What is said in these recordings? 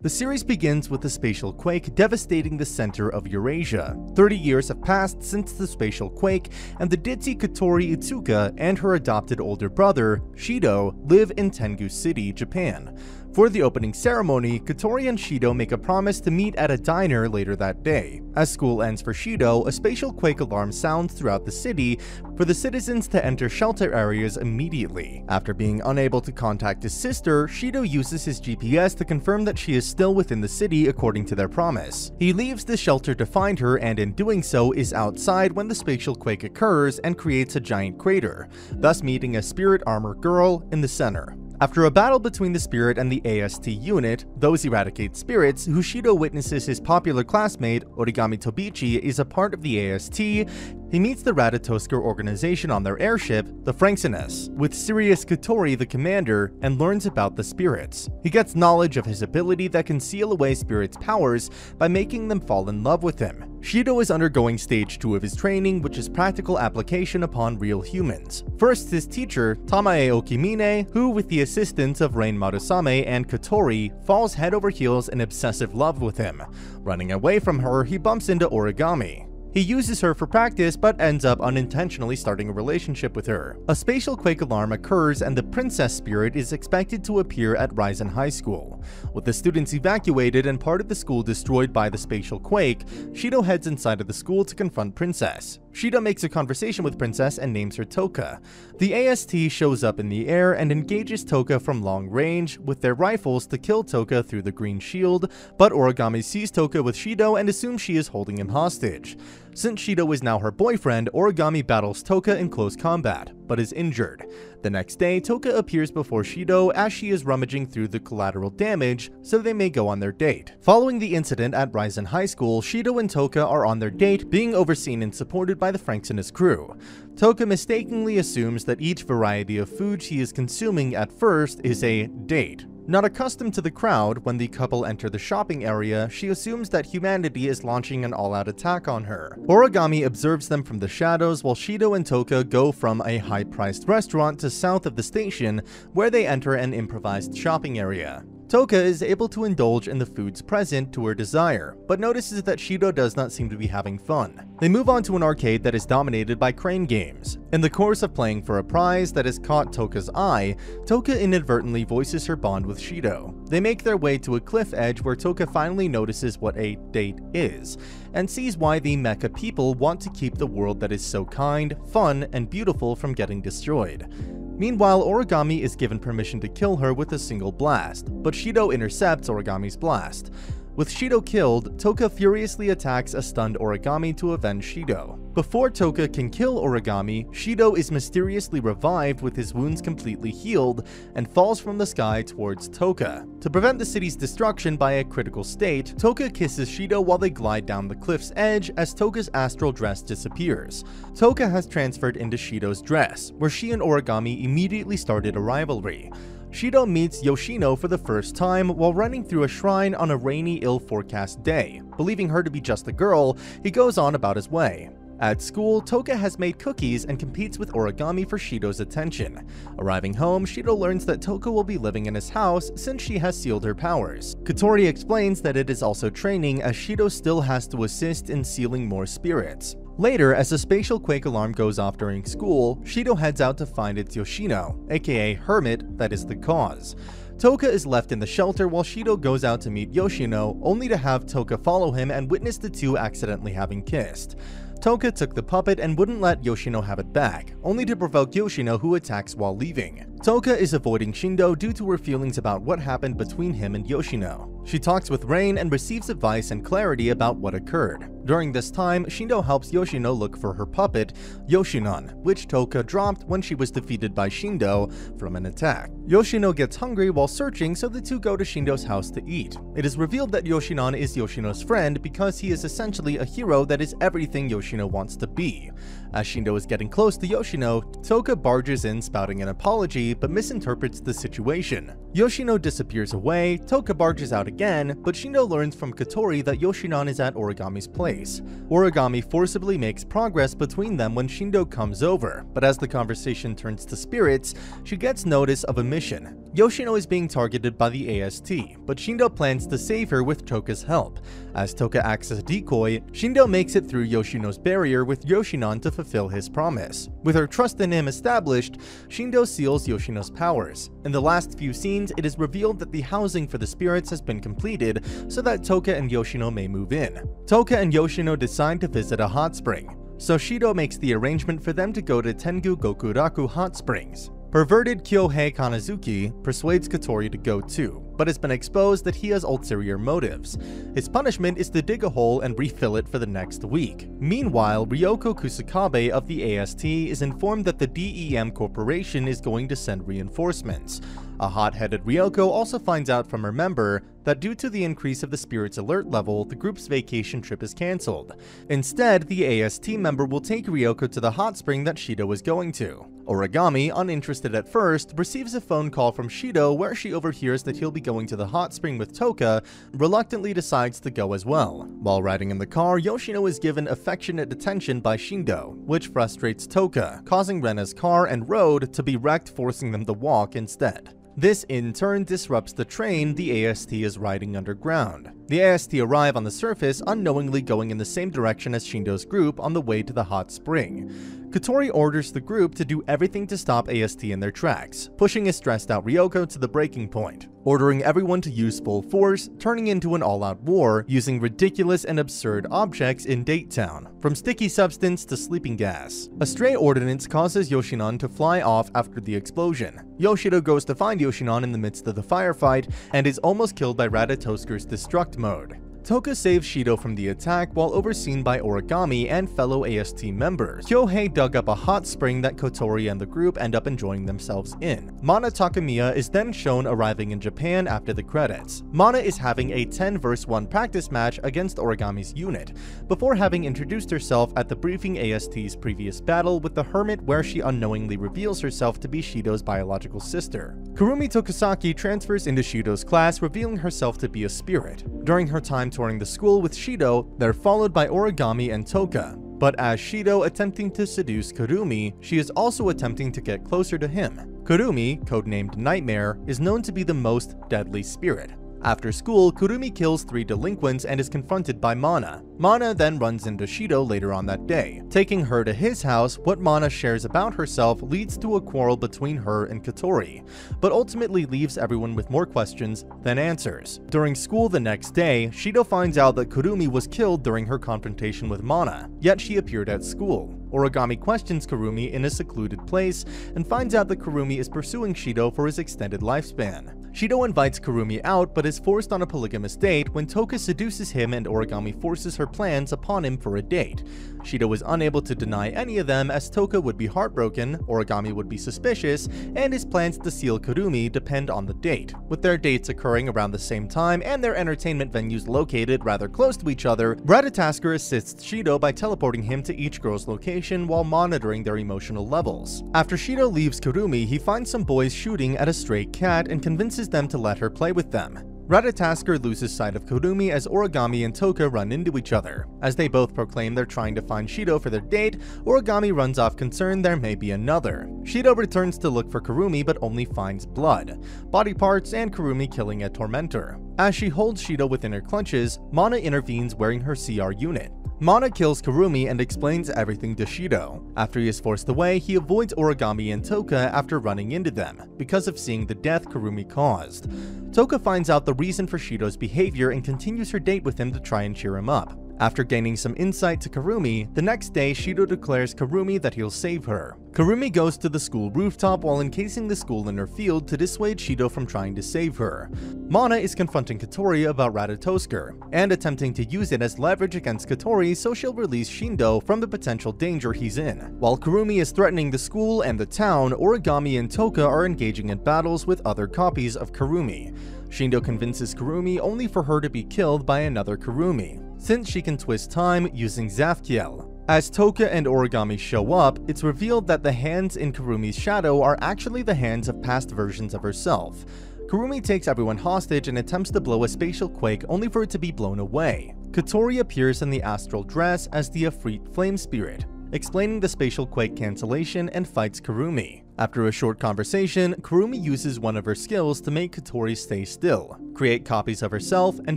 The series begins with a spatial quake devastating the center of Eurasia. 30 years have passed since the spatial quake, and the ditzy Kotori Itsuka and her adopted older brother, Shido, live in Tengu City, Japan. For the opening ceremony, Kotori and Shido make a promise to meet at a diner later that day. As school ends for Shido, a spatial quake alarm sounds throughout the city for the citizens to enter shelter areas immediately. After being unable to contact his sister, Shido uses his GPS to confirm that she is still within the city according to their promise. He leaves the shelter to find her, and in doing so is outside when the spatial quake occurs and creates a giant crater, thus meeting a spirit armor girl in the center. After a battle between the spirit and the AST unit, those eradicate spirits, who Shido witnesses his popular classmate, Origami Tobichi, is a part of the AST. He meets the Ratatosker organization on their airship, the Franksinus, with Sirius Kotori the commander, and learns about the spirits. He gets knowledge of his ability that can seal away spirits' powers by making them fall in love with him. Shido is undergoing stage 2 of his training, which is practical application upon real humans. First, his teacher, Tamae Okimine, who with the assistance of Rain Marusame and Kotori, falls head over heels in obsessive love with him. Running away from her, he bumps into Origami. He uses her for practice but ends up unintentionally starting a relationship with her. A spatial quake alarm occurs and the princess spirit is expected to appear at Risen High School. With the students evacuated and part of the school destroyed by the spatial quake, Shido heads inside of the school to confront Princess. Shido makes a conversation with Princess and names her Tohka. The AST shows up in the air and engages Tohka from long range with their rifles to kill Tohka through the green shield, but Origami sees Tohka with Shido and assumes she is holding him hostage. Since Shido is now her boyfriend, Origami battles Tohka in close combat, but is injured. The next day, Tohka appears before Shido as she is rummaging through the collateral damage so they may go on their date. Following the incident at Risen High School, Shido and Tohka are on their date, being overseen and supported by the Franksinus crew. Tohka mistakenly assumes that each variety of food she is consuming at first is a date. Not accustomed to the crowd, when the couple enter the shopping area, she assumes that humanity is launching an all-out attack on her. Origami observes them from the shadows while Shido and Tohka go from a high-priced restaurant to south of the station, where they enter an improvised shopping area. Tohka is able to indulge in the foods present to her desire, but notices that Shido does not seem to be having fun. They move on to an arcade that is dominated by crane games. In the course of playing for a prize that has caught Tohka's eye, Tohka inadvertently voices her bond with Shido. They make their way to a cliff edge where Tohka finally notices what a date is, and sees why the mecha people want to keep the world that is so kind, fun, and beautiful from getting destroyed. Meanwhile, Origami is given permission to kill her with a single blast, but Shido intercepts Origami's blast. With Shido killed, Tohka furiously attacks a stunned Origami to avenge Shido. Before Tohka can kill Origami, Shido is mysteriously revived with his wounds completely healed and falls from the sky towards Tohka. To prevent the city's destruction by a critical state, Tohka kisses Shido while they glide down the cliff's edge as Tohka's astral dress disappears. Tohka has transferred into Shido's dress, where she and Origami immediately started a rivalry. Shido meets Yoshino for the first time while running through a shrine on a rainy, ill-forecast day. Believing her to be just a girl, he goes on about his way. At school, Tohka has made cookies and competes with Origami for Shido's attention. Arriving home, Shido learns that Tohka will be living in his house since she has sealed her powers. Kotori explains that it is also training, as Shido still has to assist in sealing more spirits. Later, as a spatial quake alarm goes off during school, Shido heads out to find its Yoshino, aka Hermit, that is the cause. Tohka is left in the shelter while Shido goes out to meet Yoshino, only to have Tohka follow him and witness the two accidentally having kissed. Tohka took the puppet and wouldn't let Yoshino have it back, only to provoke Yoshino, who attacks while leaving. Tohka is avoiding Shindo due to her feelings about what happened between him and Yoshino. She talks with Rain and receives advice and clarity about what occurred. During this time, Shindo helps Yoshino look for her puppet, Yoshinon, which Tohka dropped when she was defeated by Shindo from an attack. Yoshino gets hungry while searching, so the two go to Shindo's house to eat. It is revealed that Yoshinon is Yoshino's friend because he is essentially a hero that is everything Yoshino wants to be. As Shindo is getting close to Yoshino, Tohka barges in spouting an apology but misinterprets the situation. Yoshino disappears away, Tohka barges out again, but Shindo learns from Kotori that Yoshinon is at Origami's place. Origami forcibly makes progress between them when Shindo comes over, but as the conversation turns to spirits, she gets notice of a mission. Yoshino is being targeted by the AST, but Shindo plans to save her with Tohka's help. As Tohka acts as a decoy, Shindo makes it through Yoshino's barrier with Yoshinon to fulfill his promise. With her trust in him established, Shindo seals Yoshino's powers. In the last few scenes, it is revealed that the housing for the spirits has been completed so that Tohka and Yoshino may move in. Tohka and Yoshino decide to visit a hot spring, so Shido makes the arrangement for them to go to Tengu Gokuraku Hot Springs. Perverted Kyohei Kanazuki persuades Kotori to go too, but it's been exposed that he has ulterior motives. His punishment is to dig a hole and refill it for the next week. Meanwhile, Ryoko Kusakabe of the AST is informed that the DEM Corporation is going to send reinforcements. A hot-headed Ryoko also finds out from her member that due to the increase of the spirit's alert level, the group's vacation trip is cancelled. Instead, the AST member will take Ryoko to the hot spring that Shido is going to. Origami, uninterested at first, receives a phone call from Shido where she overhears that he'll be going to the hot spring with Tohka, reluctantly decides to go as well. While riding in the car, Yoshino is given affectionate attention by Shindo, which frustrates Tohka, causing Rena's car and road to be wrecked, forcing them to walk instead. This in turn disrupts the train the AST is riding underground. The AST arrive on the surface, unknowingly going in the same direction as Shindo's group on the way to the hot spring. Kotori orders the group to do everything to stop AST in their tracks, pushing a stressed out Ryoko to the breaking point, ordering everyone to use full force, turning into an all-out war, using ridiculous and absurd objects in Date Town, from sticky substance to sleeping gas. A stray ordnance causes Yoshinon to fly off after the explosion. Yoshido goes to find Yoshinon in the midst of the firefight and is almost killed by Ratatosker's destruct mode. Tohka saves Shido from the attack while overseen by Origami and fellow AST members. Kyohei dug up a hot spring that Kotori and the group end up enjoying themselves in. Mana Takamiya is then shown arriving in Japan after the credits. Mana is having a 10 vs 1 practice match against Origami's unit, before having introduced herself at the briefing AST's previous battle with the Hermit where she unknowingly reveals herself to be Shido's biological sister. Kurumi Tokusaki transfers into Shido's class, revealing herself to be a spirit. During her time touring the school with Shido, they're followed by Origami and Tohka. But as Shido attempting to seduce Kurumi, she is also attempting to get closer to him. Kurumi, codenamed Nightmare, is known to be the most deadly spirit. After school, Kurumi kills 3 delinquents and is confronted by Mana. Mana then runs into Shido later on that day. Taking her to his house, what Mana shares about herself leads to a quarrel between her and Kotori, but ultimately leaves everyone with more questions than answers. During school the next day, Shido finds out that Kurumi was killed during her confrontation with Mana, yet she appeared at school. Origami questions Kurumi in a secluded place and finds out that Kurumi is pursuing Shido for his extended lifespan. Shido invites Kurumi out but is forced on a polygamous date when Tohka seduces him and Origami forces her plans upon him for a date. Shido is unable to deny any of them as Tohka would be heartbroken, Origami would be suspicious, and his plans to steal Kurumi depend on the date. With their dates occurring around the same time and their entertainment venues located rather close to each other, Ratatasker assists Shido by teleporting him to each girl's location while monitoring their emotional levels. After Shido leaves Kurumi, he finds some boys shooting at a stray cat and convinces them to let her play with them. Ratatasker loses sight of Kurumi as Origami and Tohka run into each other. As they both proclaim they're trying to find Shido for their date, Origami runs off concerned there may be another. Shido returns to look for Kurumi but only finds blood, body parts, and Kurumi killing a tormentor. As she holds Shido within her clutches, Mana intervenes wearing her CR unit. Mana kills Kurumi and explains everything to Shido. After he is forced away, he avoids Origami and Tohka after running into them, because of seeing the death Kurumi caused. Tohka finds out the reason for Shido's behavior and continues her date with him to try and cheer him up. After gaining some insight to Kurumi, the next day Shido declares Kurumi that he'll save her. Kurumi goes to the school rooftop while encasing the school in her field to dissuade Shido from trying to save her. Mana is confronting Kotori about Ratatosker, and attempting to use it as leverage against Kotori so she'll release Shindo from the potential danger he's in. While Kurumi is threatening the school and the town, Origami and Tohka are engaging in battles with other copies of Kurumi. Shindo convinces Kurumi only for her to be killed by another Kurumi, since she can twist time using Zafkiel. As Tohka and Origami show up, it's revealed that the hands in Kurumi's shadow are actually the hands of past versions of herself. Kurumi takes everyone hostage and attempts to blow a spatial quake only for it to be blown away. Katori appears in the astral dress as the Ifrit Flame Spirit, explaining the spatial quake cancellation and fights Kurumi. After a short conversation, Kurumi uses one of her skills to make Katori stay still, create copies of herself, and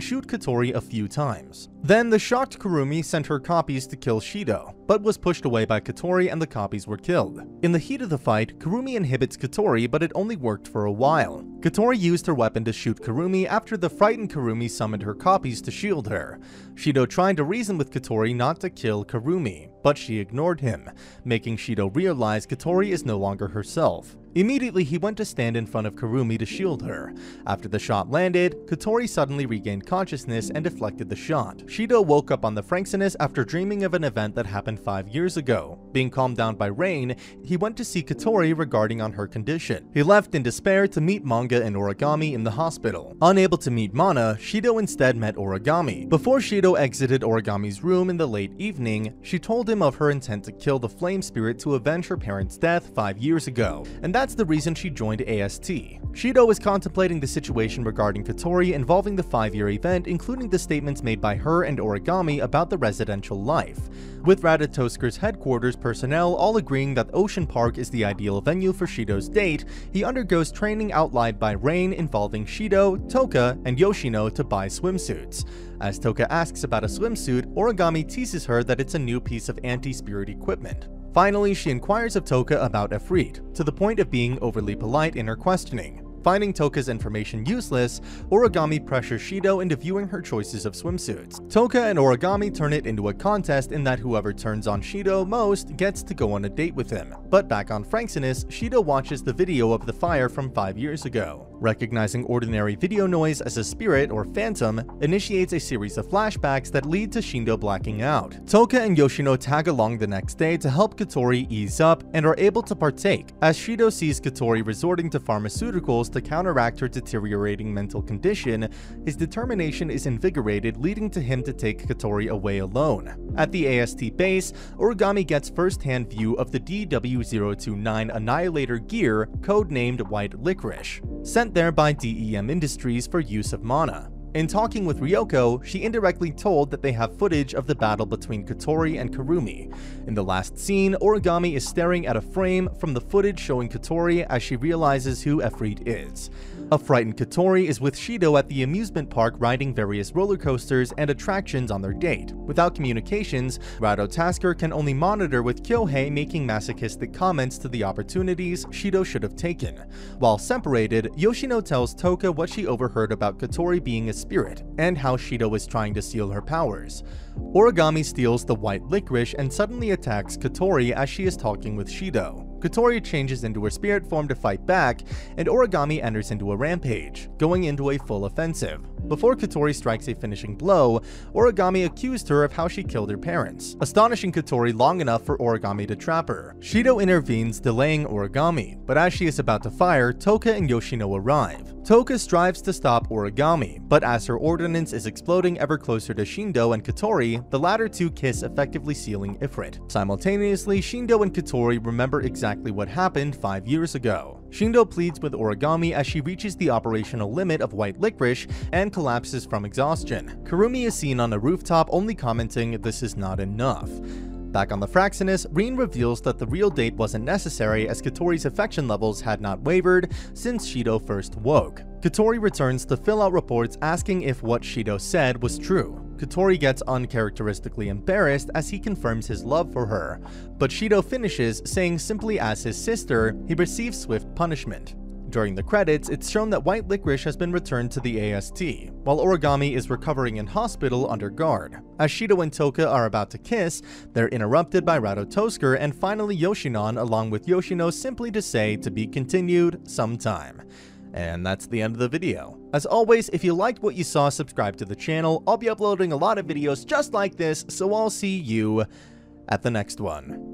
shoot Katori a few times. Then the shocked Kurumi sent her copies to kill Shido, but was pushed away by Katori and the copies were killed. In the heat of the fight, Kurumi inhibits Katori, but it only worked for a while. Katori used her weapon to shoot Kurumi after the frightened Kurumi summoned her copies to shield her. Shido tried to reason with Katori not to kill Kurumi, but she ignored him, making Shido realize Katori is no longer herself. Immediately, he went to stand in front of Kurumi to shield her. After the shot landed, Katori suddenly regained consciousness and deflected the shot. Shido woke up on the Franksinus after dreaming of an event that happened 5 years ago. Being calmed down by Rain, he went to see Katori regarding on her condition. He left in despair to meet Manga and Origami in the hospital. Unable to meet Mana, Shido instead met Origami. Before Shido exited Origami's room in the late evening, she told him of her intent to kill the Flame Spirit to avenge her parents' death 5 years ago, and that's the reason she joined AST. Shido is contemplating the situation regarding Katori involving the 5-year event, including the statements made by her and Origami about the residential life, with Radatosker's headquarters personnel all agreeing that Ocean Park is the ideal venue for Shido's date. He undergoes training outlined by Rain involving Shido, Tohka, and Yoshino to buy swimsuits. As Tohka asks about a swimsuit, Origami teases her that it's a new piece of anti-spirit equipment. Finally, she inquires of Tohka about Ifrit, to the point of being overly polite in her questioning. Finding Tohka's information useless, Origami pressures Shido into viewing her choices of swimsuits. Tohka and Origami turn it into a contest in that whoever turns on Shido most gets to go on a date with him. But back on Franksinus, Shido watches the video of the fire from 5 years ago. Recognizing ordinary video noise as a spirit or phantom, initiates a series of flashbacks that lead to Shindo blacking out. Tohka and Yoshino tag along the next day to help Katori ease up and are able to partake, as Shido sees Katori resorting to pharmaceuticals to counteract her deteriorating mental condition. His determination is invigorated, leading to him to take Katori away alone. At the AST base, Origami gets first-hand view of the DW-029 Annihilator gear, codenamed White Licorice, sent there by DEM Industries for use of Mana. In talking with Ryoko, she indirectly told that they have footage of the battle between Katori and Kurumi. In the last scene, Origami is staring at a frame from the footage showing Katori as she realizes who Ifrit is. A frightened Katori is with Shido at the amusement park riding various roller coasters and attractions on their date. Without communications, Radotasker can only monitor with Kyohei making masochistic comments to the opportunities Shido should have taken. While separated, Yoshino tells Tohka what she overheard about Katori being a spirit, and how Shido is trying to steal her powers. Origami steals the white licorice and suddenly attacks Katori as she is talking with Shido. Katori changes into her spirit form to fight back, and Origami enters into a rampage, going into a full offensive. Before Katori strikes a finishing blow, Origami accused her of how she killed her parents, astonishing Katori long enough for Origami to trap her. Shido intervenes, delaying Origami, but as she is about to fire, Tohka and Yoshino arrive. Tohka strives to stop Origami, but as her ordnance is exploding ever closer to Shindo and Katori, the latter two kiss, effectively sealing Ifrit. Simultaneously, Shindo and Katori remember exactly what happened 5 years ago. Shindo pleads with Origami as she reaches the operational limit of white licorice and collapses from exhaustion. Kurumi is seen on a rooftop, only commenting, "This is not enough." Back on the Fraxinus, Rin reveals that the real date wasn't necessary as Katori's affection levels had not wavered since Shido first woke. Katori returns to fill out reports asking if what Shido said was true. Katori gets uncharacteristically embarrassed as he confirms his love for her, but Shido finishes saying simply as his sister, he receives swift punishment. During the credits, it's shown that white licorice has been returned to the AST, while Origami is recovering in hospital under guard. As Shido and Tohka are about to kiss, they're interrupted by Radotosker and finally Yoshinon, along with Yoshino simply to say to be continued sometime. And that's the end of the video. As always, if you liked what you saw, subscribe to the channel. I'll be uploading a lot of videos just like this, so I'll see you at the next one.